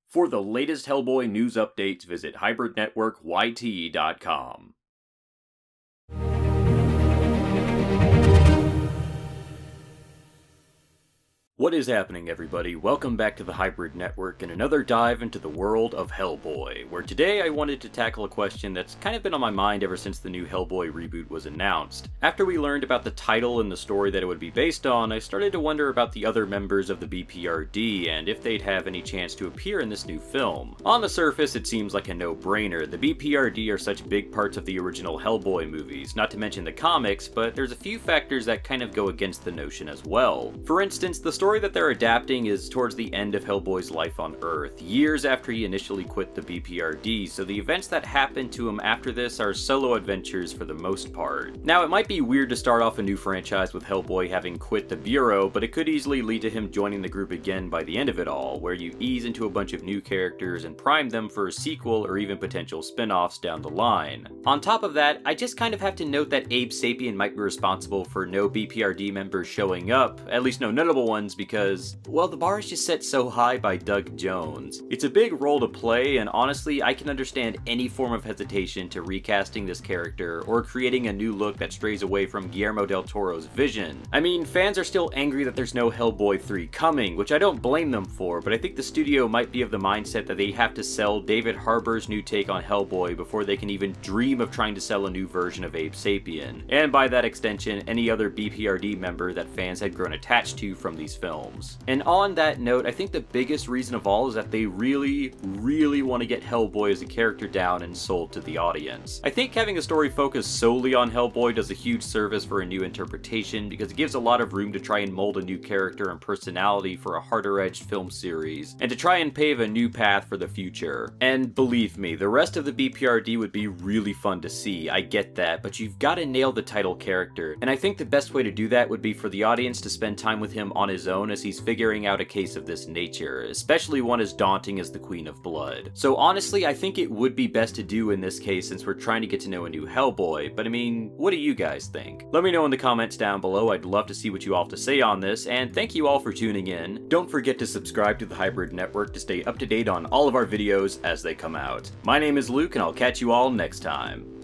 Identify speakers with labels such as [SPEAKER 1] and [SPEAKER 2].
[SPEAKER 1] For the latest Hellboy news updates, visit hybridnetworkyt.com. What is happening, everybody? Welcome back to the Hybrid Network and another dive into the world of Hellboy, where today I wanted to tackle a question that's kind of been on my mind ever since the new Hellboy reboot was announced. After we learned about the title and the story that it would be based on, I started to wonder about the other members of the BPRD and if they'd have any chance to appear in this new film. On the surface, it seems like a no-brainer. The BPRD are such big parts of the original Hellboy movies, not to mention the comics, but there's a few factors that kind of go against the notion as well. For instance, the story that they're adapting is towards the end of Hellboy's life on Earth, years after he initially quit the BPRD, so the events that happened to him after this are solo adventures for the most part. Now, it might be weird to start off a new franchise with Hellboy having quit the Bureau, but it could easily lead to him joining the group again by the end of it all, where you ease into a bunch of new characters and prime them for a sequel or even potential spin-offs down the line. On top of that, I just kind of have to note that Abe Sapien might be responsible for no BPRD members showing up, at least no notable ones, because, well, the bar is just set so high by Doug Jones. It's a big role to play, and honestly, I can understand any form of hesitation to recasting this character or creating a new look that strays away from Guillermo del Toro's vision. I mean, fans are still angry that there's no Hellboy 3 coming, which I don't blame them for, but I think the studio might be of the mindset that they have to sell David Harbour's new take on Hellboy before they can even dream of trying to sell a new version of Abe Sapien, and by that extension, any other BPRD member that fans had grown attached to from these films. And on that note, I think the biggest reason of all is that they really want to get Hellboy as a character down and sold to the audience. I think having a story focused solely on Hellboy does a huge service for a new interpretation because it gives a lot of room to try and mold a new character and personality for a harder-edged film series, and to try and pave a new path for the future. And believe me, the rest of the BPRD would be really fun to see, I get that, but you've got to nail the title character, and I think the best way to do that would be for the audience to spend time with him on his own as he's figuring out a case of this nature, especially one as daunting as the Queen of Blood. So honestly, I think it would be best to do in this case since we're trying to get to know a new Hellboy, but I mean, what do you guys think? Let me know in the comments down below, I'd love to see what you all have to say on this, and thank you all for tuning in. Don't forget to subscribe to the Hybrid Network to stay up to date on all of our videos as they come out. My name is Luke, and I'll catch you all next time.